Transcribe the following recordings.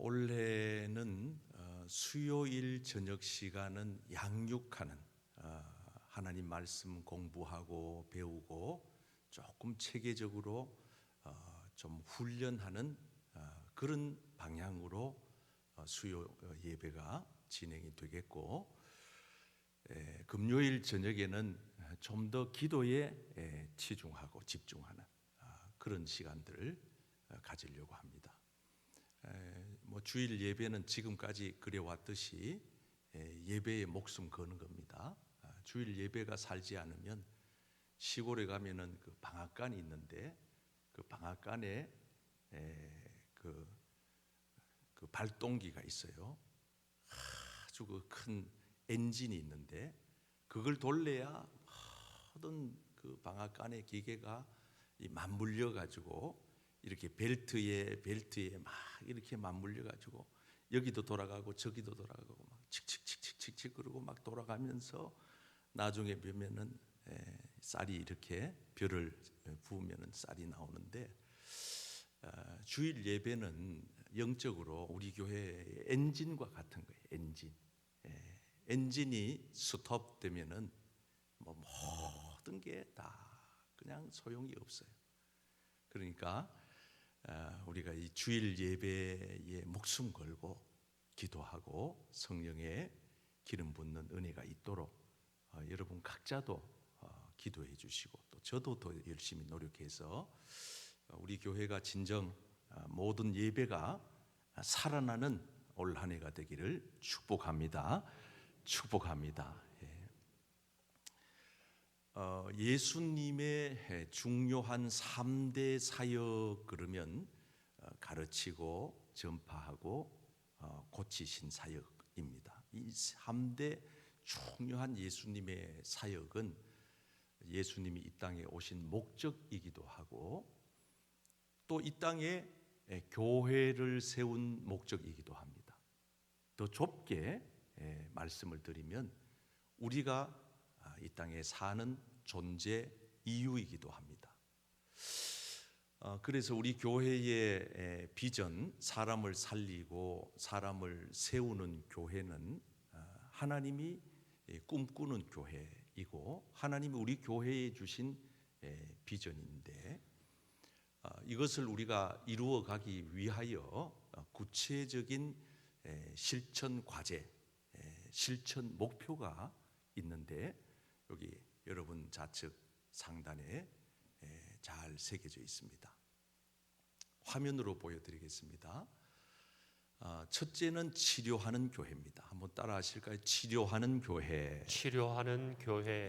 올해는 수요일 저녁 시간은 양육하는 하나님 말씀 공부하고 배우고 조금 체계적으로 좀 훈련하는 그런 방향으로 수요 예배가 진행이 되겠고, 금요일 저녁에는 좀 더 기도에 치중하고 집중하는 그런 시간들을 가지려고 합니다. 주일 예배는 지금까지 그래왔듯이 예배에 목숨 거는 겁니다. 주일 예배가 살지 않으면 시골에 가면은 그 방앗간이 있는데 그 방앗간에 그 발동기가 있어요. 아주 그 큰 엔진이 있는데 그걸 돌려야 모든 그 방앗간의 기계가 맞물려 가지고 이렇게 벨트에 막 이렇게 맞물려 가지고 여기도 돌아가고 저기도 돌아가고 막 칙칙칙칙칙 그러고 막 돌아가면서 나중에 보면은 쌀이 이렇게 벼를 부으면은 쌀이 나오는데, 주일 예배는 영적으로 우리 교회의 엔진과 같은 거예요. 엔진이 스톱되면은 모든 게 다 그냥 소용이 없어요. 그러니까 우리가 이 주일 예배에 목숨 걸고 기도하고 성령의 기름 붓는 은혜가 있도록 여러분 각자도 기도해 주시고, 또 저도 더 열심히 노력해서 우리 교회가 진정 모든 예배가 살아나는 올 한 해가 되기를 축복합니다. 예수님의 중요한 3대 사역 그러면 가르치고 전파하고 고치신 사역입니다. 이 3대 중요한 예수님의 사역은 예수님이 이 땅에 오신 목적이기도 하고, 또 이 땅에 교회를 세운 목적이기도 합니다. 더 좁게 말씀을 드리면 우리가 이 땅에 사는 존재 이유이기도 합니다. 그래서 우리 교회의 비전, 사람을 살리고 사람을 세우는 교회는 하나님이 꿈꾸는 교회이고 하나님이 우리 교회에 주신 비전인데, 이것을 우리가 이루어 가기 위하여 구체적인 실천 과제, 실천 목표가 있는데 여기 여러분 좌측 상단에 잘 새겨져 있습니다. 화면으로 보여드리겠습니다. 첫째는 치료하는 교회입니다. 한번 따라 하실까요? 치료하는 교회,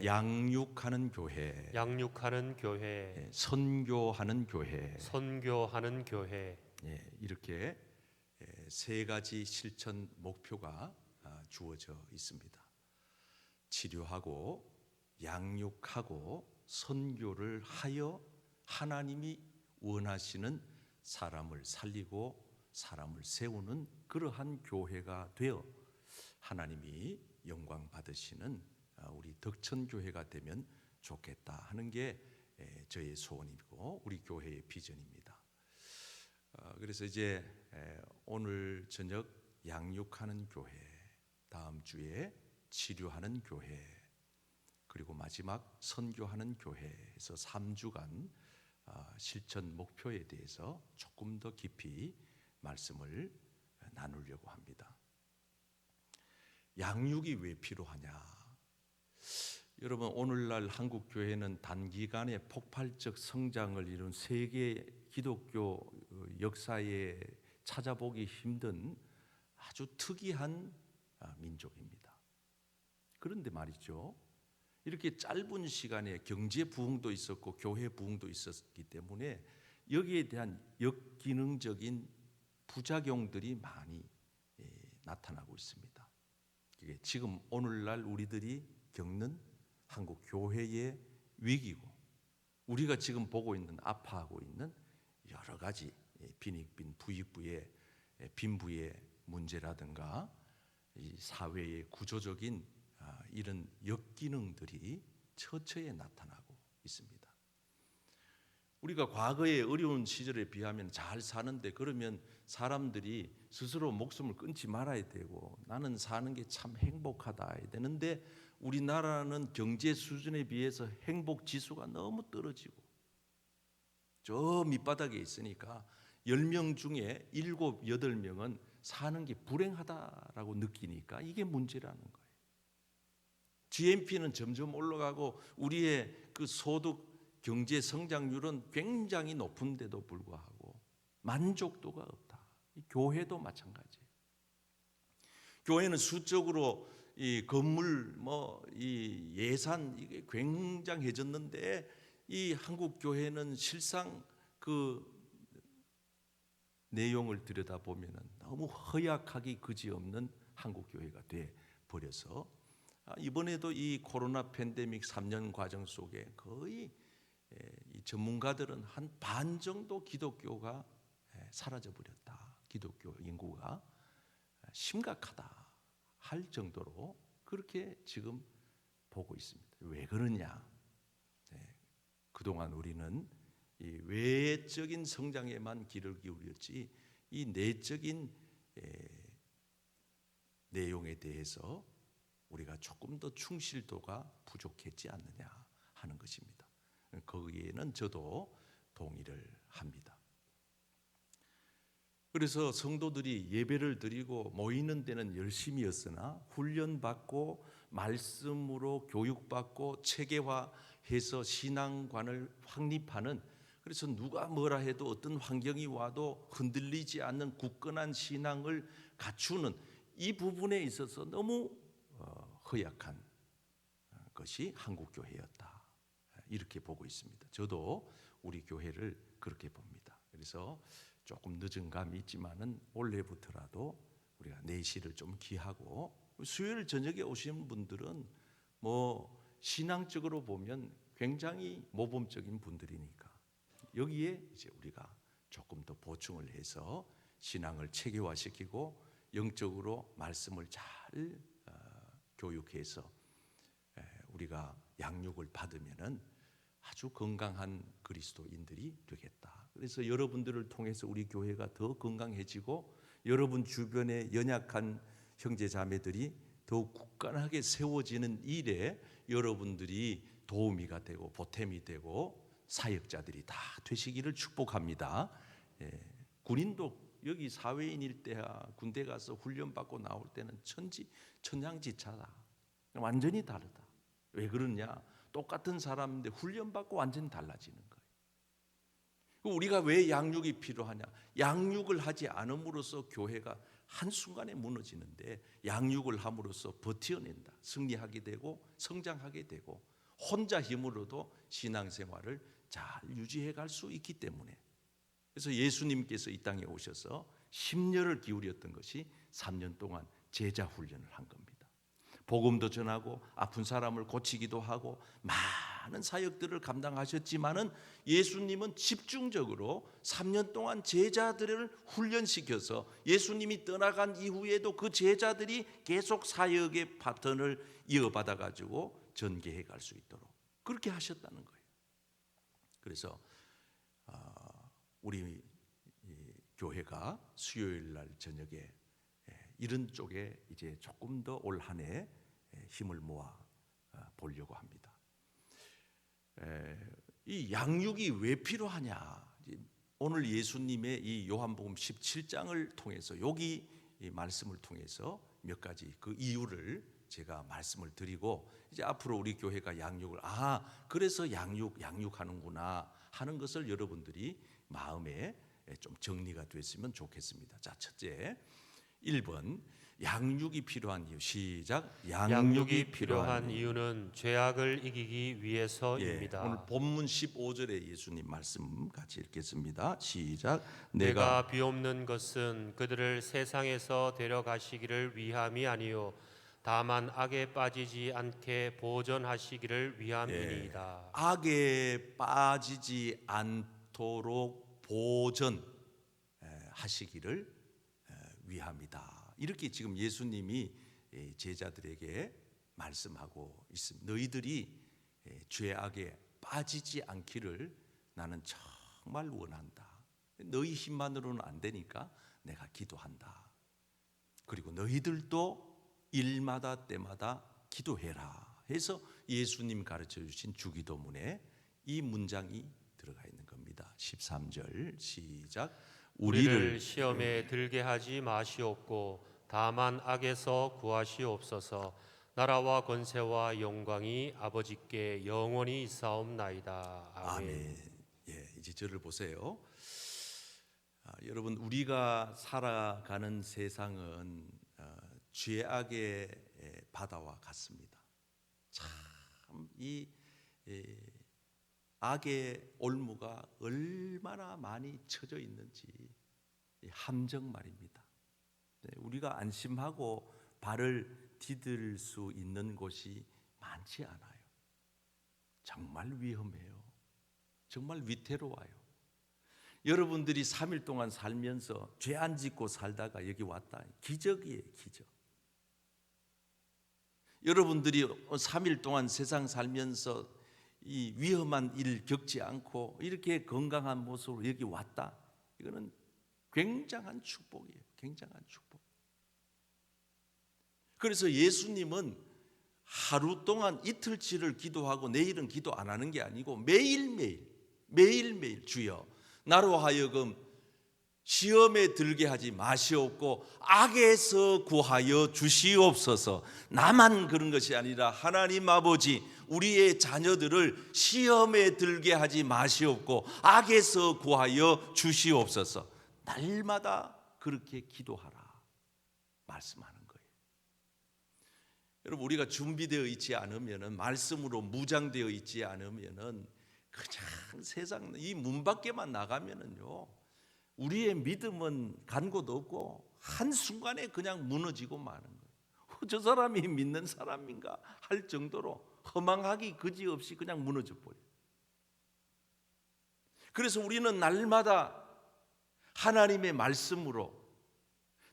양육하는 교회, 선교하는 교회, 이렇게 세 가지 실천 목표가 주어져 있습니다. 치료하고 양육하고 선교를 하여 하나님이 원하시는 사람을 살리고 사람을 세우는 그러한 교회가 되어 하나님이 영광 받으시는 우리 덕천교회가 되면 좋겠다 하는 게 저의 소원이고 우리 교회의 비전입니다. 그래서 이제 오늘 저녁 양육하는 교회, 다음 주에 치료하는 교회, 그리고 마지막 선교하는 교회에서 3주간 실천 목표에 대해서 조금 더 깊이 말씀을 나누려고 합니다. 양육이 왜 필요하냐? 여러분, 오늘날 한국 교회는 단기간에 폭발적 성장을 이룬 세계 기독교 역사에 찾아보기 힘든 아주 특이한 민족입니다. 그런데 말이죠, 이렇게 짧은 시간에 경제 부흥도 있었고 교회 부흥도 있었기 때문에 여기에 대한 역기능적인 부작용들이 많이 나타나고 있습니다. 이게 지금 오늘날 우리들이 겪는 한국 교회의 위기고, 우리가 지금 보고 있는, 아파하고 있는 여러 가지 빈익빈 부익부의 빈부의 문제라든가 이 사회의 구조적인 이런 역기능들이 처처에 나타나고 있습니다. 우리가 과거의 어려운 시절에 비하면 잘 사는데, 그러면 사람들이 스스로 목숨을 끊지 말아야 되고 나는 사는 게 참 행복하다 해야 되는데, 우리나라는 경제 수준에 비해서 행복 지수가 너무 떨어지고 저 밑바닥에 있으니까 10명 중에 7, 8명은 사는 게 불행하다라고 느끼니까 이게 문제라는 거예요. GNP는 점점 올라가고 우리의 그 소득 경제 성장률은 굉장히 높은데도 불구하고 만족도가 없다. 교회도 마찬가지예요. 교회는 수적으로 이 건물 이 예산 이게 굉장해졌는데, 이 한국 교회는 실상 그 내용을 들여다보면 너무 허약하기 그지없는 한국 교회가 돼 버려서, 이번에도 이 코로나 팬데믹 3년 과정 속에 거의 이 전문가들은 한 반 정도 기독교가 사라져 버렸다. 기독교 인구가 심각하다 할 정도로 그렇게 지금 보고 있습니다. 왜 그러냐? 그동안 우리는 이 외적인 성장에만 귀를 기울였지 이 내적인 내용에 대해서 우리가 조금 더 충실도가 부족했지 않느냐 하는 것입니다. 거기에는 저도 동의를 합니다. 그래서 성도들이 예배를 드리고 모이는 데는 열심이었으나 훈련받고 말씀으로 교육받고 체계화해서 신앙관을 확립하는, 그래서 누가 뭐라 해도 어떤 환경이 와도 흔들리지 않는 굳건한 신앙을 갖추는 이 부분에 있어서 너무 허약한 것이 한국 교회였다. 이렇게 보고 있습니다. 저도 우리 교회를 그렇게 봅니다. 그래서 조금 늦은 감이 있지만은 올해부터라도 우리가 내실을 좀 기하고, 수요일 저녁에 오시는 분들은 신앙적으로 보면 굉장히 모범적인 분들이니까 여기에 이제 우리가 조금 더 보충을 해서 신앙을 체계화시키고 영적으로 말씀을 잘 교육해서 우리가 양육을 받으면은 아주 건강한 그리스도인들이 되겠다. 그래서 여러분들을 통해서 우리 교회가 더 건강해지고 여러분 주변의 연약한 형제 자매들이 더욱 굳건하게 세워지는 일에 여러분들이 도우미가 되고 보탬이 되고 사역자들이 다 되시기를 축복합니다. 군인도 여기 사회인일 때야 군대 가서 훈련받고 나올 때는 천양지차다. 완전히 다르다. 왜 그러냐? 똑같은 사람인데 훈련받고 완전히 달라지는 거예요. 우리가 왜 양육이 필요하냐? 양육을 하지 않음으로써 교회가 한순간에 무너지는데, 양육을 함으로써 버텨낸다. 승리하게 되고 성장하게 되고 혼자 힘으로도 신앙생활을 잘 유지해 갈 수 있기 때문에, 그래서 예수님께서 이 땅에 오셔서 10년을 기울였던 것이 3년 동안 제자 훈련을 한 겁니다. 복음도 전하고 아픈 사람을 고치기도 하고 많은 사역들을 감당하셨지만은 예수님은 집중적으로 3년 동안 제자들을 훈련시켜서 예수님이 떠나간 이후에도 그 제자들이 계속 사역의 바턴을 이어받아 가지고 전개해 갈 수 있도록 그렇게 하셨다는 거예요. 그래서 우리 교회가 수요일 날 저녁에 이런 쪽에 이제 조금 더 올 한 해 힘을 모아 보려고 합니다. 이 양육이 왜 필요하냐? 오늘 예수님의 이 요한복음 17장을 통해서 여기 이 말씀을 통해서 몇 가지 그 이유를 제가 말씀을 드리고, 이제 앞으로 우리 교회가 양육을 그래서 양육하는구나 하는 것을 여러분들이 마음에 좀 정리가 됐으면 좋겠습니다. 자, 첫째 1번 양육이 필요한 이유. 시작. 양육이 필요한 이유는 죄악을 이기기 위해서입니다. 오늘 본문 15절에 예수님 말씀 같이 읽겠습니다. 시작. 내가 비옵는 것은 그들을 세상에서 데려가시기를 위함이 아니요 다만 악에 빠지지 않게 보전하시기를 위함이니이다. 악에 빠지지 않도록 보전하시기를 위함이다. 이렇게 지금 예수님이 제자들에게 말씀하고 있습니다. 너희들이 죄악에 빠지지 않기를 나는 정말 원한다. 너희 힘만으로는 안 되니까 내가 기도한다. 그리고 너희들도 일마다 때마다 기도해라 해서 예수님 가르쳐 주신 주기도문에 이 문장이 들어가 있는 겁니다. 13절 시작. 우리를 시험에 들게 하지 마시옵고 다만 악에서 구하시옵소서. 나라와 권세와 영광이 아버지께 영원히 있사옵나이다. 아멘. 아멘. 예, 이제 저를 보세요. 여러분, 우리가 살아가는 세상은 죄악의 바다와 같습니다. 참 이 악의 올무가 얼마나 많이 쳐져 있는지 함정 말입니다. 우리가 안심하고 발을 디딜 수 있는 곳이 많지 않아요. 정말 위험해요. 정말 위태로워요. 여러분들이 3일 동안 살면서 죄 안 짓고 살다가 여기 왔다. 기적이에요, 기적. 여러분들이 3일 동안 세상 살면서 이 위험한 일 겪지 않고 이렇게 건강한 모습으로 여기 왔다. 이거는 굉장한 축복이에요. 굉장한 축복. 그래서 예수님은 하루 동안 이틀치를 기도하고 내일은 기도 안 하는 게 아니고 매일매일 주여 나로 하여금 시험에 들게 하지 마시옵고 악에서 구하여 주시옵소서. 나만 그런 것이 아니라 하나님 아버지 우리의 자녀들을 시험에 들게 하지 마시옵고 악에서 구하여 주시옵소서. 날마다 그렇게 기도하라 말씀하는 거예요. 여러분, 우리가 준비되어 있지 않으면은, 말씀으로 무장되어 있지 않으면은 그냥 세상 이 문 밖에만 나가면은요 우리의 믿음은 간 곳 없고 한순간에 그냥 무너지고 마는 거예요. 저 사람이 믿는 사람인가 할 정도로 허망하기 그지없이 그냥 무너져 버려요. 그래서 우리는 날마다 하나님의 말씀으로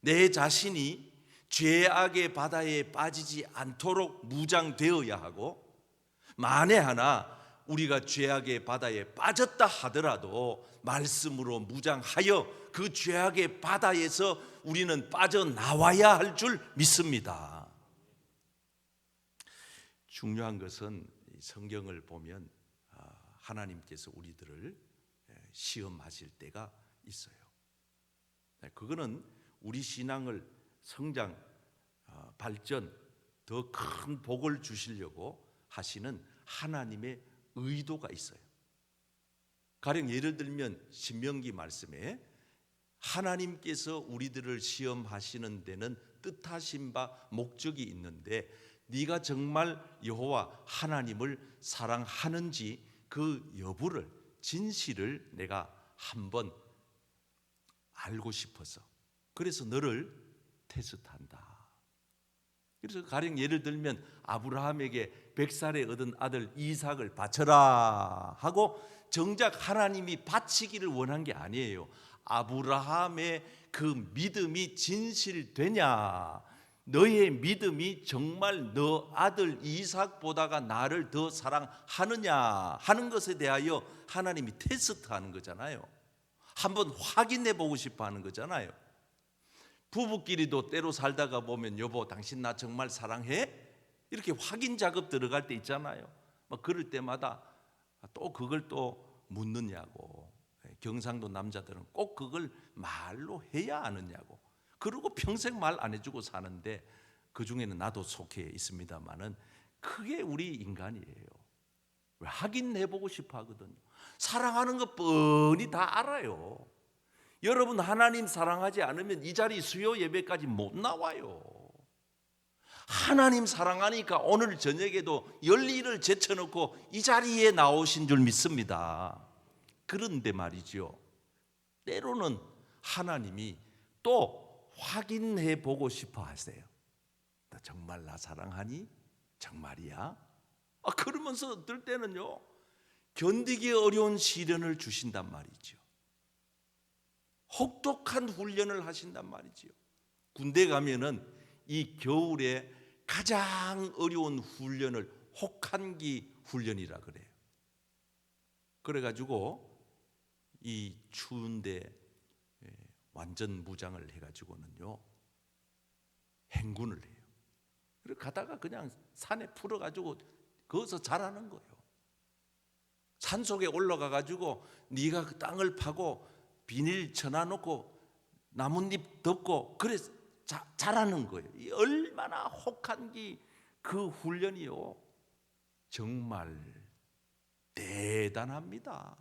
내 자신이 죄악의 바다에 빠지지 않도록 무장되어야 하고, 만에 하나 우리가 죄악의 바다에 빠졌다 하더라도 말씀으로 무장하여 그 죄악의 바다에서 우리는 빠져나와야 할 줄 믿습니다. 중요한 것은 성경을 보면 하나님께서 우리들을 시험하실 때가 있어요. 그거는 우리 신앙을 성장, 발전, 더 큰 복을 주시려고 하시는 하나님의 의도가 있어요. 가령 예를 들면 신명기 말씀에 하나님께서 우리들을 시험하시는 데는 뜻하신 바 목적이 있는데 네가 정말 여호와 하나님을 사랑하는지 그 여부를, 진실을 내가 한번 알고 싶어서 그래서 너를 테스트한다. 그래서 가령 예를 들면 아브라함에게 100살에 얻은 아들 이삭을 바쳐라 하고 정작 하나님이 바치기를 원한 게 아니에요. 아브라함의 그 믿음이 진실되냐, 너의 믿음이 정말 너 아들 이삭보다가 나를 더 사랑하느냐 하는 것에 대하여 하나님이 테스트하는 거잖아요. 한번 확인해 보고 싶어 하는 거잖아요. 부부끼리도 때로 살다가 보면 여보 당신 나 정말 사랑해? 이렇게 확인 작업 들어갈 때 있잖아요. 막 그럴 때마다 또 그걸 또 묻느냐고. 경상도 남자들은 꼭 그걸 말로 해야 아느냐고. 그러고 평생 말 안 해주고 사는데 그 중에는 나도 속해 있습니다만은 그게 우리 인간이에요. 왜 확인해보고 싶어 하거든요. 사랑하는 거 뻔히 다 알아요. 여러분 하나님 사랑하지 않으면 이 자리 수요 예배까지 못 나와요. 하나님 사랑하니까 오늘 저녁에도 열일을 제쳐놓고 이 자리에 나오신 줄 믿습니다. 그런데 말이죠, 때로는 하나님이 또 확인해 보고 싶어 하세요. 너 정말 나 사랑하니? 정말이야? 그러면서 어떨 때는요 견디기 어려운 시련을 주신단 말이죠. 혹독한 훈련을 하신단 말이지요. 군대 가면은 이 겨울에 가장 어려운 훈련을 혹한기 훈련이라 그래요. 그래가지고 이 추운데 완전 무장을 해가지고는요 행군을 해요. 그리고 가다가 그냥 산에 풀어가지고 거기서 자라는 거예요. 산 속에 올라가가지고 네가 그 땅을 파고 비닐 쳐놔놓고 나뭇잎 덮고 그래 자라는 거예요. 이 얼마나 혹한기 그 훈련이요 정말 대단합니다.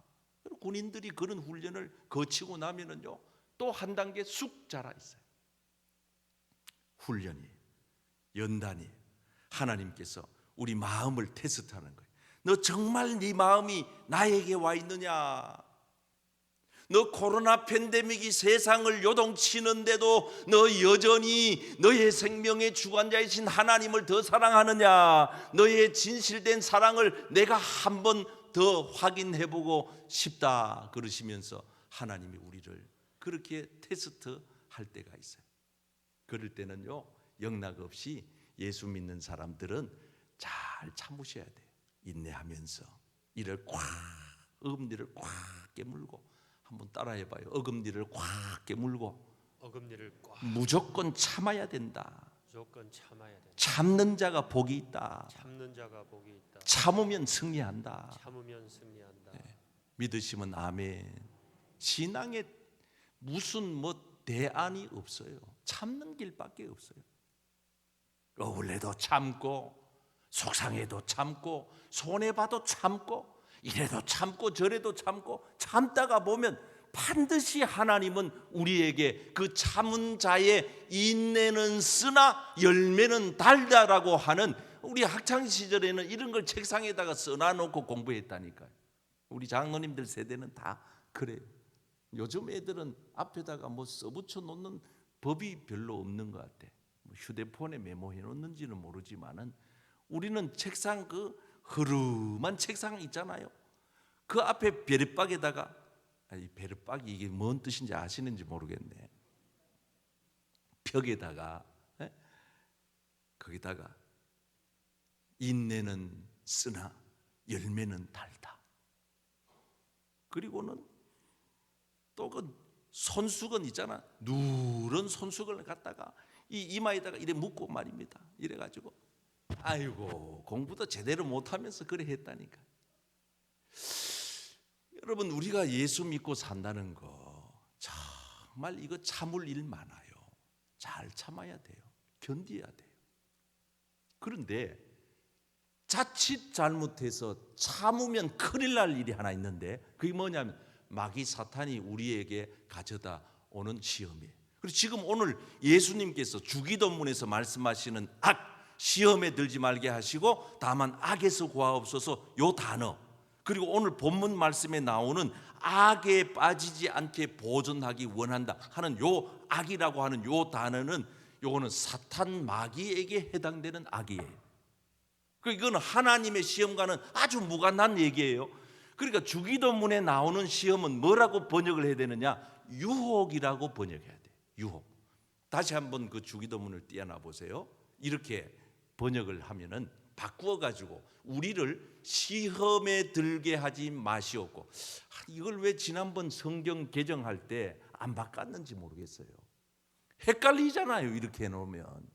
군인들이 그런 훈련을 거치고 나면은요 또 한 단계 쑥 자라 있어요. 훈련이 연단이 하나님께서 우리 마음을 테스트하는 거예요. 너 정말 네 마음이 나에게 와 있느냐? 너 코로나 팬데믹이 세상을 요동치는데도 너 여전히 너의 생명의 주관자이신 하나님을 더 사랑하느냐? 너의 진실된 사랑을 내가 한 번 더 확인해보고 싶다 그러시면서 하나님이 우리를 그렇게 테스트할 때가 있어요. 그럴 때는요 영락없이 예수 믿는 사람들은 잘 참으셔야 돼요. 인내하면서 이를 꽉 어금니를 꽉 깨물고 한번 따라해봐요. 어금니를 꽉 깨물고 어금니를 꽉 무조건 참아야 된다. 무조건 참아야 된다. 참는 자가 복이 있다. 참는 자가 복이 있다. 참으면 승리한다. 참으면 승리한다. 믿으시면 아멘. 신앙에 무슨 대안이 없어요. 참는 길밖에 없어요. 억울해도 참고 속상해도 참고 손해봐도 참고 이래도 참고 저래도 참고 참다가 보면 반드시 하나님은 우리에게 그 참은 자의 인내는 쓰나 열매는 달다라고 하는 우리 학창시절에는 이런 걸 책상에다가 써놔놓고 공부했다니까요. 우리 장로님들 세대는 다 그래요. 요즘 애들은 앞에다가 써붙여 놓는 법이 별로 없는 것 같아. 휴대폰에 메모해 놓는지는 모르지만은 우리는 책상 그 흐름한 책상 있잖아요. 그 앞에 베르박에다가 이 베르박이 이게 뭔 뜻인지 아시는지 모르겠네. 벽에다가 거기다가 인내는 쓰나 열매는 달다. 그리고는 또 그 손수건 있잖아. 누런 손수건을 갖다가 이 이마에다가 이래 묶고 말입니다. 이래가지고 아이고 공부도 제대로 못하면서 그래 했다니까. 여러분 우리가 예수 믿고 산다는 거 정말 이거 참을 일 많아요. 잘 참아야 돼요. 견뎌야 돼요. 그런데 자칫 잘못해서 참으면 큰일 날 일이 하나 있는데 그게 뭐냐면 마귀 사탄이 우리에게 가져다 오는 시험이에요. 그리고 지금 오늘 예수님께서 주기도문에서 말씀하시는 시험에 들지 말게 하시고 다만 악에서 구하옵소서 요 단어, 그리고 오늘 본문 말씀에 나오는 악에 빠지지 않게 보존하기 원한다 하는 요 악이라고 하는 요 단어는 요거는 사탄 마귀에게 해당되는 악이에요. 이거는 하나님의 시험과는 아주 무관한 얘기예요. 그러니까 주기도문에 나오는 시험은 뭐라고 번역을 해야 되느냐? 유혹이라고 번역해야 돼요. 유혹. 다시 한번 그 주기도문을 띄어놔 보세요. 이렇게 번역을 하면은 바꾸어 가지고 우리를 시험에 들게 하지 마시옵고. 이걸 왜 지난번 성경 개정할 때 안 바꿨는지 모르겠어요. 헷갈리잖아요. 이렇게 해놓으면.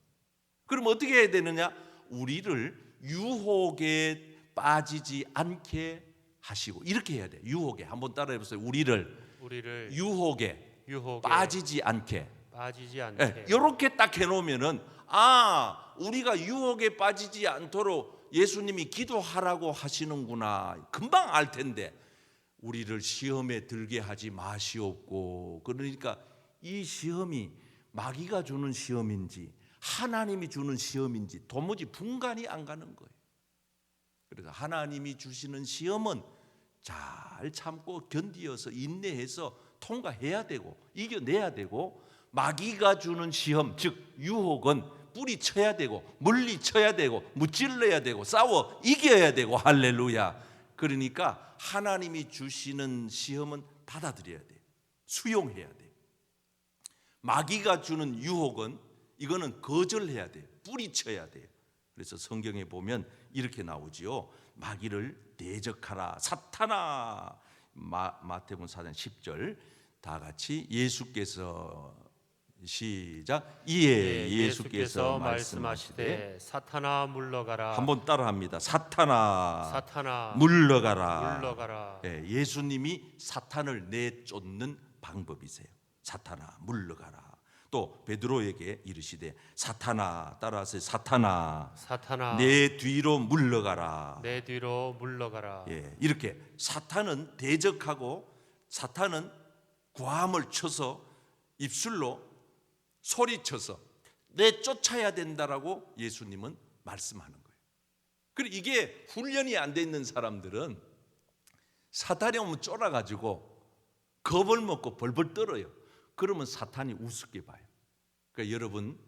그럼 어떻게 해야 되느냐? 우리를 유혹에 빠지지 않게 하시고 이렇게 해야 돼요. 유혹에 한번 따라해 보세요. 우리를 유혹에 빠지지 않게. 이렇게 딱 해놓으면은 우리가 유혹에 빠지지 않도록 예수님이 기도하라고 하시는구나. 금방 알 텐데 우리를 시험에 들게 하지 마시옵고. 그러니까 이 시험이 마귀가 주는 시험인지 하나님이 주는 시험인지 도무지 분간이 안 가는 거예요. 그래서 하나님이 주시는 시험은 잘 참고 견디어서 인내해서 통과해야 되고 이겨내야 되고, 마귀가 주는 시험 즉 유혹은 뿌리쳐야 되고 물리쳐야 되고 무찔러야 되고 싸워 이겨야 되고. 할렐루야. 그러니까 하나님이 주시는 시험은 받아들여야 돼요. 수용해야 돼요. 마귀가 주는 유혹은 이거는 거절해야 돼요. 뿌리쳐야 돼요. 그래서 성경에 보면 이렇게 나오지요. 마귀를 대적하라. 사탄아 마태복음 4장 10절 다 같이 예수께서 시작. 이에 예수께서 말씀하시되 사탄아 물러가라. 한번 따라합니다. 사탄아 사탄아 물러가라. 물러가라. 예수님이 사탄을 내쫓는 방법이세요. 사탄아 물러가라. 또 베드로에게 이르시되 사탄아, 따라하세요. 사탄아 사탄아 내 뒤로 물러가라. 내 뒤로 물러가라. 이렇게 사탄은 대적하고 사탄은 고함을 쳐서 입술로 소리쳐서 내쫓아야 된다라고 예수님은 말씀하는 거예요. 그리고 이게 훈련이 안 돼 있는 사람들은 사탄이 오면 쫄아가지고 겁을 먹고 벌벌 떨어요. 그러면 사탄이 우습게 봐요. 그러니까 여러분,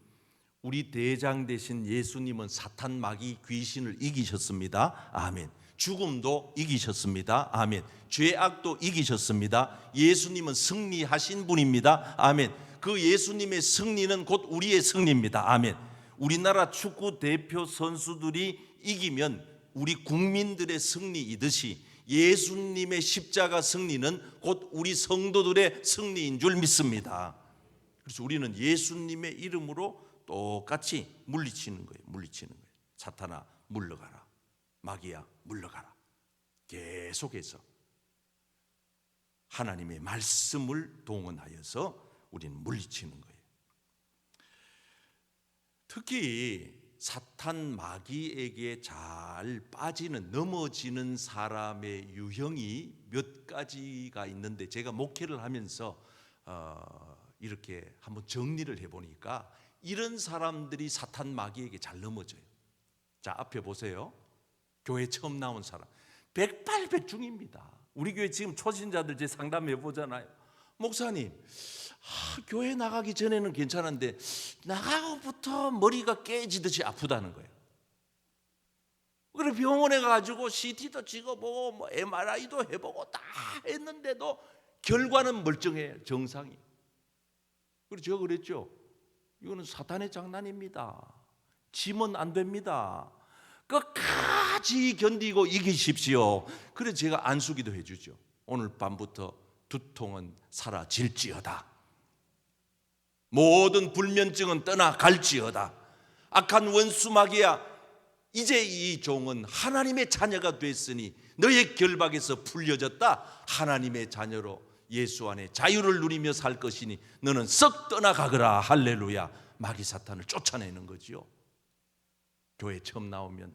우리 대장 되신 예수님은 사탄, 마귀, 귀신을 이기셨습니다. 아멘. 죽음도 이기셨습니다. 아멘. 죄악도 이기셨습니다. 예수님은 승리하신 분입니다. 아멘. 그 예수님의 승리는 곧 우리의 승리입니다. 아멘. 우리나라 축구 대표 선수들이 이기면 우리 국민들의 승리이듯이 예수님의 십자가 승리는 곧 우리 성도들의 승리인 줄 믿습니다. 그래서 우리는 예수님의 이름으로 똑같이 물리치는 거예요. 물리치는 거예요. 사탄아 물러가라. 마귀야 물러가라. 계속해서 하나님의 말씀을 동원하여서 우리는 물리치는 거예요. 특히 사탄 마귀에게 잘 빠지는, 넘어지는 사람의 유형이 몇 가지가 있는데 제가 목회를 하면서 이렇게 한번 정리를 해보니까 이런 사람들이 사탄 마귀에게 잘 넘어져요. 자, 앞에 보세요. 교회 처음 나온 사람 백발백중입니다. 우리 교회 지금 초신자들 제 상담해 보잖아요. 목사님, 교회 나가기 전에는 괜찮은데 나가고부터 머리가 깨지듯이 아프다는 거예요. 그래 병원에 가지고 CT도 찍어보고 뭐 MRI도 해보고 다 했는데도 결과는 멀쩡해요. 정상이. 그래서 제가 그랬죠. 이거는 사탄의 장난입니다. 지면 안 됩니다. 끝까지 견디고 이기십시오. 그래서 제가 안수기도 해주죠. 오늘 밤부터 두통은 사라질지어다. 모든 불면증은 떠나갈지어다. 악한 원수 마귀야, 이제 이 종은 하나님의 자녀가 됐으니 너의 결박에서 풀려졌다. 하나님의 자녀로 예수 안에 자유를 누리며 살 것이니 너는 썩 떠나가거라. 할렐루야. 마귀 사탄을 쫓아내는 거지요. 교회 처음 나오면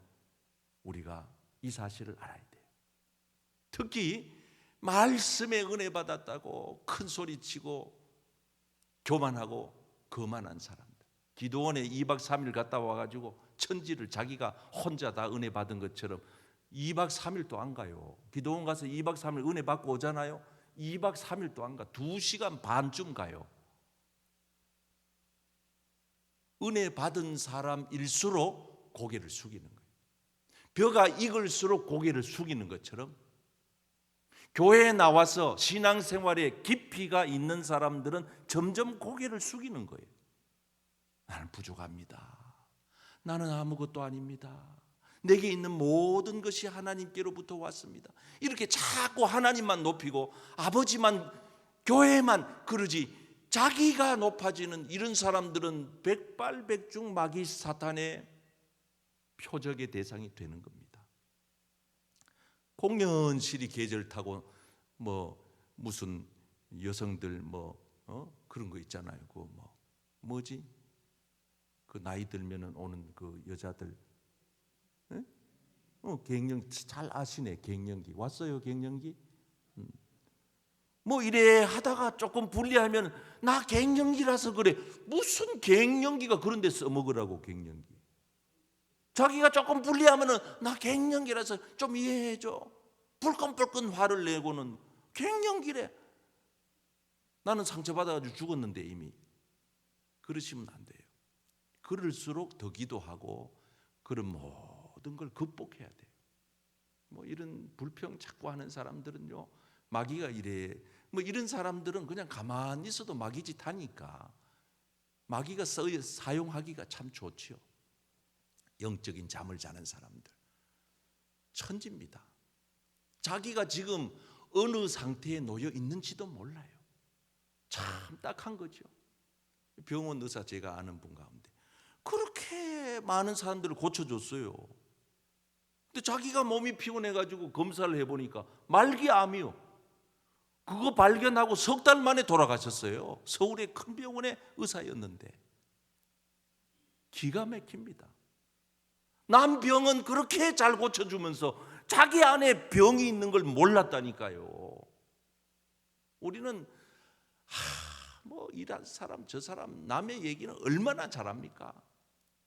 우리가 이 사실을 알아야 돼요. 특히 말씀에 은혜 받았다고 큰 소리치고 교만하고 거만한 사람들. 기도원에 2박 3일 갔다 와가지고 천지를 자기가 혼자 다 은혜 받은 것처럼 2박 3일도 안 가요. 기도원 가서 2박 3일 은혜 받고 오잖아요. 2박 3일도 안 가. 2시간 반쯤 가요. 은혜 받은 사람일수록 고개를 숙이는 거예요. 벼가 익을수록 고개를 숙이는 것처럼 교회에 나와서 신앙생활에 깊이가 있는 사람들은 점점 고개를 숙이는 거예요. 나는 부족합니다. 나는 아무것도 아닙니다. 내게 있는 모든 것이 하나님께로부터 왔습니다. 이렇게 자꾸 하나님만 높이고 아버지만, 교회만 그러지 자기가 높아지는 이런 사람들은 백발백중 마귀 사탄의 표적의 대상이 되는 겁니다. 공연실이 계절 타고 뭐 무슨 여성들 그런 거 있잖아요. 그 뭐지? 그 나이 들면은 오는 그 여자들, 갱년기 잘 아시네. 갱년기 왔어요. 갱년기. 뭐 이래 하다가 조금 불리하면 나 갱년기라서 그래. 무슨 갱년기가 그런데 써먹으라고. 갱년기. 자기가 조금 불리하면은 나 갱년기라서 좀 이해해줘. 불끈불끈 화를 내고는 갱년기래. 나는 상처받아가지고 죽었는데 이미. 그러시면 안 돼요. 그럴수록 더 기도하고 그런 모든 걸 극복해야 돼요. 뭐 이런 불평 자꾸 하는 사람들은요, 마귀가 이래. 뭐 이런 사람들은 그냥 가만히 있어도 마귀 짓 하니까 마귀가 사용하기가 참 좋죠. 영적인 잠을 자는 사람들 천지입니다. 자기가 지금 어느 상태에 놓여 있는지도 몰라요. 참 딱한 거죠. 병원 의사 제가 아는 분 가운데 그렇게 많은 사람들을 고쳐줬어요. 근데 자기가 몸이 피곤해가지고 검사를 해보니까 말기암이요. 그거 발견하고 석 달 만에 돌아가셨어요. 서울의 큰 병원의 의사였는데. 기가 막힙니다. 남 병은 그렇게 잘 고쳐주면서 자기 안에 병이 있는 걸 몰랐다니까요. 우리는 뭐 이런 사람 저 사람 남의 얘기는 얼마나 잘합니까?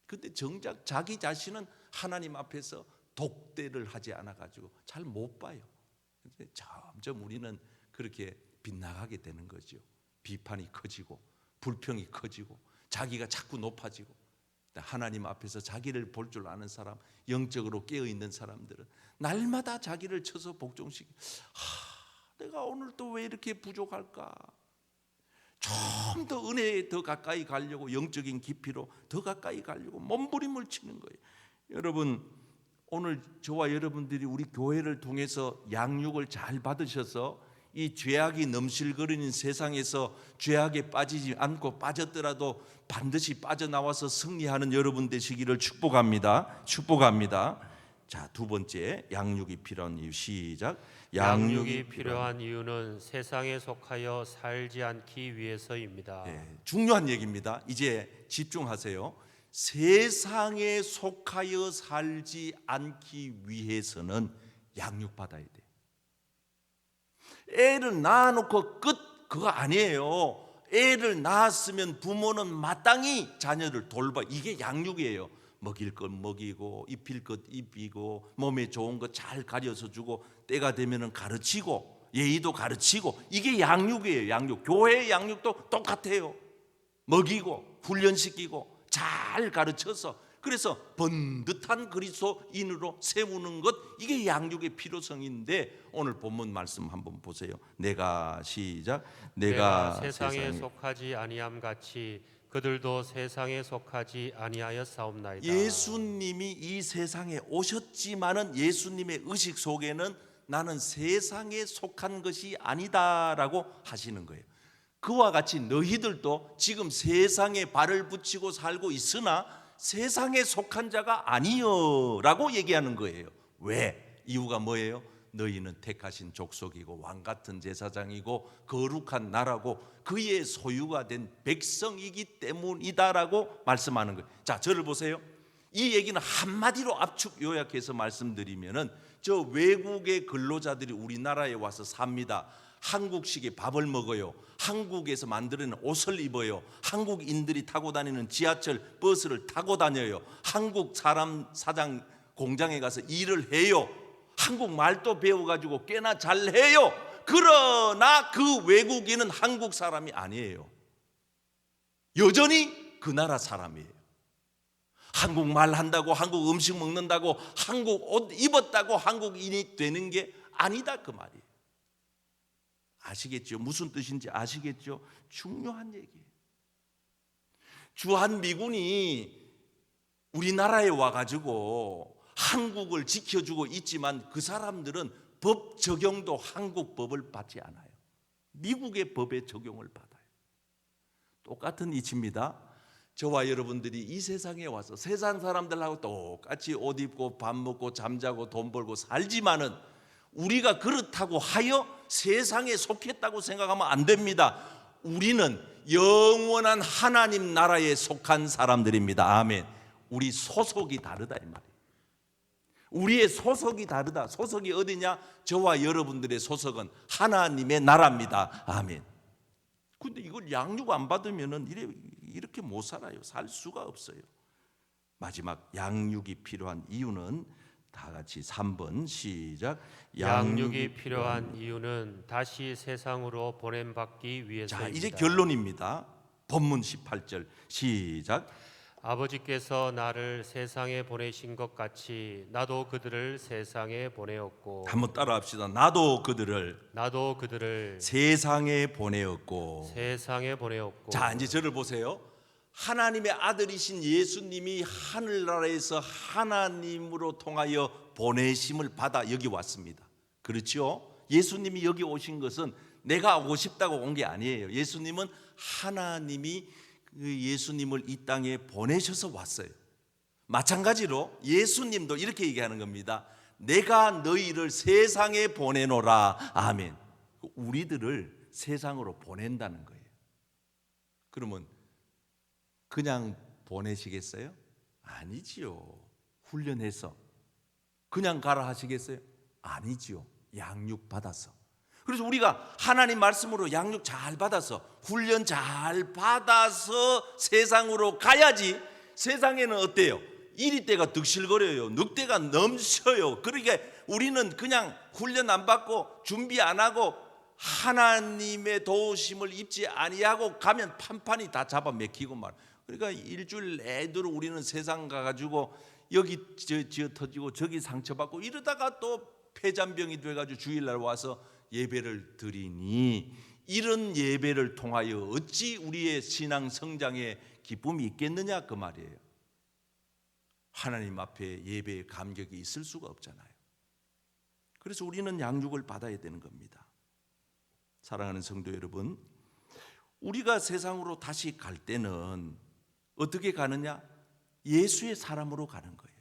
근데 정작 자기 자신은 하나님 앞에서 독대를 하지 않아가지고 잘 못 봐요. 점점 우리는 그렇게 빗나가게 되는 거죠. 비판이 커지고 불평이 커지고 자기가 자꾸 높아지고. 하나님 앞에서 자기를 볼 줄 아는 사람, 영적으로 깨어있는 사람들은 날마다 자기를 쳐서 복종시키. 내가 오늘 또 왜 이렇게 부족할까? 좀 더 은혜에 더 가까이 가려고, 영적인 깊이로 더 가까이 가려고 몸부림을 치는 거예요. 여러분, 오늘 저와 여러분들이 우리 교회를 통해서 양육을 잘 받으셔서 이 죄악이 넘실거리는 세상에서 죄악에 빠지지 않고 빠졌더라도 반드시 빠져나와서 승리하는 여러분 되시기를 축복합니다. 축복합니다. 자, 두 번째, 양육이 필요한 이유. 시작. 양육이 필요한 이유는 세상에 속하여 살지 않기 위해서입니다. 네, 중요한 얘기입니다. 이제 집중하세요. 세상에 속하여 살지 않기 위해서는 양육받아야 돼요. 애를 낳아놓고 끝 그거 아니에요. 애를 낳았으면 부모는 마땅히 자녀를 돌봐. 이게 양육이에요. 먹일 것 먹이고 입힐 것 입히고 몸에 좋은 것 잘 가려서 주고 때가 되면은 가르치고 예의도 가르치고. 이게 양육이에요. 양육. 교회의 양육도 똑같아요. 먹이고 훈련시키고 잘 가르쳐서, 그래서 번듯한 그리스도인으로 세우는 것, 이게 양육의 필요성인데 오늘 본문 말씀 한번 보세요. 내가 시작. 내가 세상에 속하지 아니함 같이 그들도 세상에 속하지 아니하였사옵나이다. 예수님이 이 세상에 오셨지만은 예수님의 의식 속에는 나는 세상에 속한 것이 아니다라고 하시는 거예요. 그와 같이 너희들도 지금 세상에 발을 붙이고 살고 있으나 세상에 속한 자가 아니여 라고 얘기하는 거예요. 왜? 이유가 뭐예요? 너희는 택하신 족속이고 왕같은 제사장이고 거룩한 나라고 그의 소유가 된 백성이기 때문이다라고 말씀하는 거예요. 자, 저를 보세요. 이 얘기는 한마디로 압축 요약해서 말씀드리면은 저 외국의 근로자들이 우리나라에 와서 삽니다. 한국식의 밥을 먹어요. 한국에서 만드는 옷을 입어요. 한국인들이 타고 다니는 지하철, 버스를 타고 다녀요. 한국 사람 사장 공장에 가서 일을 해요. 한국 말도 배워가지고 꽤나 잘해요. 그러나 그 외국인은 한국 사람이 아니에요. 여전히 그 나라 사람이에요. 한국말 한다고, 한국 음식 먹는다고, 한국 옷 입었다고 한국인이 되는 게 아니다 그 말이에요. 아시겠죠? 무슨 뜻인지 아시겠죠? 중요한 얘기예요. 주한미군이 우리나라에 와가지고 한국을 지켜주고 있지만 그 사람들은 법 적용도 한국 법을 받지 않아요. 미국의 법의 적용을 받아요. 똑같은 이치입니다. 저와 여러분들이 이 세상에 와서 세상 사람들하고 똑같이 옷 입고 밥 먹고 잠자고 돈 벌고 살지만은 우리가 그렇다고 하여 세상에 속했다고 생각하면 안 됩니다. 우리는 영원한 하나님 나라에 속한 사람들입니다. 아멘. 우리 소속이 다르다 이 말이에요. 우리의 소속이 다르다. 소속이 어디냐? 저와 여러분들의 소속은 하나님의 나라입니다. 아멘. 근데 이걸 양육 안 받으면은 이렇게 못 살아요. 살 수가 없어요. 마지막 양육이 필요한 이유는 다 같이 3번 시작. 양육이 필요한 이유는 다시 세상으로 보냄받기 위해서입니다. 자, 이제 결론입니다. 본문 18절 시작. 아버지께서 나를 세상에 보내신 것 같이 나도 그들을 세상에 보내었고. 한번 따라합시다. 나도 그들을 세상에 보내었고. 자, 이제 저를 보세요. 하나님의 아들이신 예수님이 하늘나라에서 하나님으로 통하여 보내심을 받아 여기 왔습니다. 그렇죠? 예수님이 여기 오신 것은 내가 오고 싶다고 온 게 아니에요. 예수님은 하나님이 예수님을 이 땅에 보내셔서 왔어요. 마찬가지로 예수님도 이렇게 얘기하는 겁니다. 내가 너희를 세상에 보내노라. 아멘. 우리들을 세상으로 보낸다는 거예요. 그러면 그냥 보내시겠어요? 아니지요. 훈련해서. 그냥 가라 하시겠어요? 아니지요. 양육 받아서. 그래서 우리가 하나님 말씀으로 양육 잘 받아서 훈련 잘 받아서 세상으로 가야지. 세상에는 어때요? 이리때가 득실거려요. 늑대가 넘쳐요. 그러니까 우리는 그냥 훈련 안 받고 준비 안 하고 하나님의 도우심을 입지 아니하고 가면 판판이 다 잡아 맥히고 말. 그러니까 일주일 내도록 우리는 세상 가가지고 여기 지어 터지고 저기 상처받고 이러다가 또 폐잔병이 돼가지고 주일날 와서 예배를 드리니 이런 예배를 통하여 어찌 우리의 신앙 성장에 기쁨이 있겠느냐 그 말이에요. 하나님 앞에 예배의 감격이 있을 수가 없잖아요. 그래서 우리는 양육을 받아야 되는 겁니다. 사랑하는 성도 여러분, 우리가 세상으로 다시 갈 때는 어떻게 가느냐? 예수의 사람으로 가는 거예요.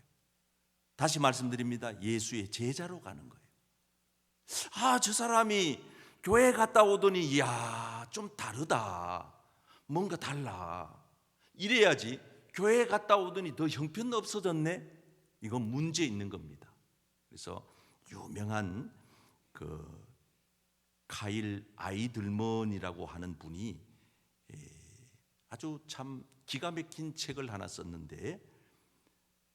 다시 말씀드립니다. 예수의 제자로 가는 거예요. 아, 저 사람이 교회 갔다 오더니 이야, 좀 다르다. 뭔가 달라. 이래야지. 교회 갔다 오더니 더 형편 없어졌네. 이건 문제 있는 겁니다. 그래서 유명한 그 카일 아이들먼이라고 하는 분이 아주 참 기가 막힌 책을 하나 썼는데,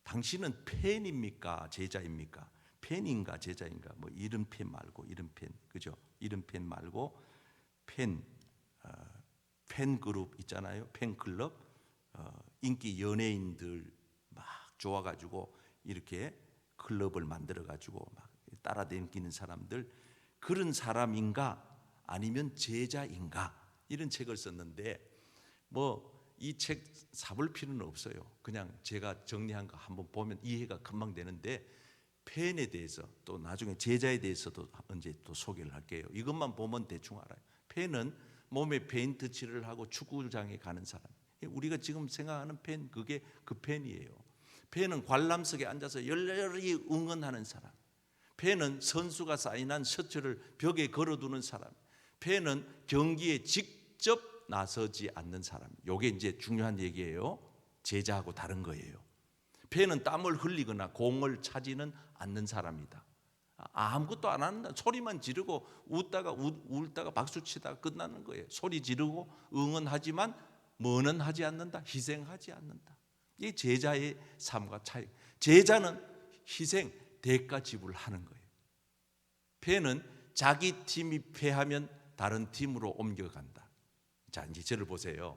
당신은 팬입니까 제자입니까? 팬인가 제자인가? 뭐 이런 팬 말고 이런 팬, 그죠? 이런 팬 말고 팬그룹 있잖아요. 팬클럽, 인기 연예인들 막 좋아가지고 이렇게 클럽을 만들어가지고 막 따라다니는 사람들, 그런 사람인가 아니면 제자인가, 이런 책을 썼는데 뭐 이 책 사볼 필요는 없어요. 그냥 제가 정리한 거 한번 보면 이해가 금방 되는데, 팬에 대해서 또 나중에 제자에 대해서도 언제 또 소개를 할게요. 이것만 보면 대충 알아요. 팬은 몸에 페인트 칠을 하고 축구장에 가는 사람. 우리가 지금 생각하는 팬, 그게 그 팬이에요. 팬은 관람석에 앉아서 열렬히 응원하는 사람. 팬은 선수가 사인한 셔츠를 벽에 걸어두는 사람. 팬은 경기에 직접 나서지 않는 사람. 이게 이제 중요한 얘기예요. 제자하고 다른 거예요. 팬은 땀을 흘리거나 공을 차지는 않는 사람이다. 아무것도 안 한다. 소리만 지르고 울다가 박수치다가 끝나는 거예요. 소리 지르고 응원하지만 뭐는 하지 않는다. 희생하지 않는다. 이게 제자의 삶과 차이. 제자는 희생, 대가 지불하는 거예요. 팬은 자기 팀이 패하면 다른 팀으로 옮겨간다. 자, 이제 저를 보세요.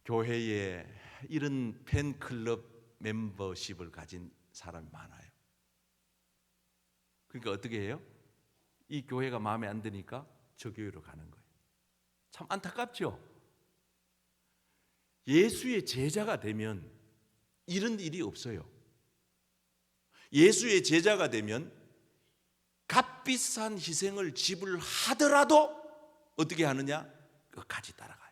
교회에 이런 팬클럽 멤버십을 가진 사람이 많아요. 그러니까 어떻게 해요? 이 교회가 마음에 안 드니까 저 교회로 가는 거예요. 참 안타깝죠? 예수의 제자가 되면 이런 일이 없어요. 예수의 제자가 되면 값비싼 희생을 지불하더라도 어떻게 하느냐? 끝까지 따라가요.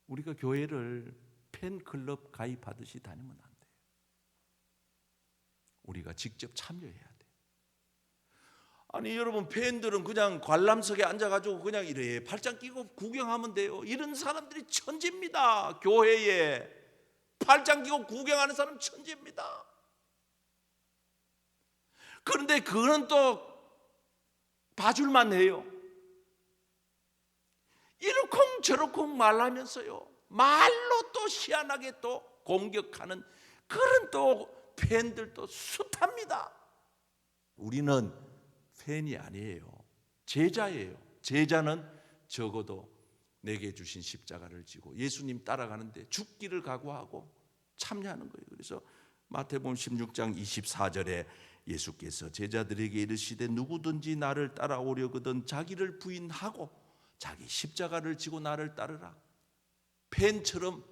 우리가 교회를 팬클럽 가입하듯이 다니면 안 돼요. 우리가 직접 참여해야 돼요. 아니 여러분, 팬들은 그냥 관람석에 앉아가지고 그냥 이래 팔짱 끼고 구경하면 돼요. 이런 사람들이 천재입니다. 교회에 팔짱 끼고 구경하는 사람 천재입니다. 그런데 그는 또 봐줄만 해요. 이러쿵 저러쿵 말하면서요, 말로 또 희한하게 또 공격하는 그런 또 팬들도 숱합니다. 우리는 팬이 아니에요. 제자예요. 제자는 적어도 내게 주신 십자가를 지고 예수님 따라가는데 죽기를 각오하고 참여하는 거예요. 그래서 마태복음 16장 24절에 예수께서 제자들에게 이르시되 누구든지 나를 따라오려거든 자기를 부인하고 자기 십자가를 지고 나를 따르라. 팬처럼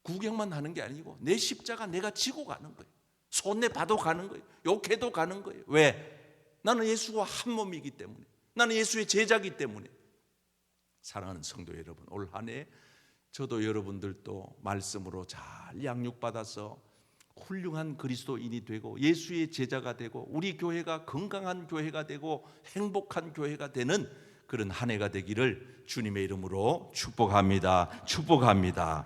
구경만 하는 게 아니고 내 십자가 내가 지고 가는 거예요. 손내 봐도 가는 거예요. 욕해도 가는 거예요. 왜? 나는 예수와 한 몸이기 때문에, 나는 예수의 제자이기 때문에. 사랑하는 성도 여러분, 올 한 해 저도 여러분들도 말씀으로 잘 양육받아서 훌륭한 그리스도인이 되고 예수의 제자가 되고 우리 교회가 건강한 교회가 되고 행복한 교회가 되는 그런 한 해가 되기를 주님의 이름으로 축복합니다. 축복합니다.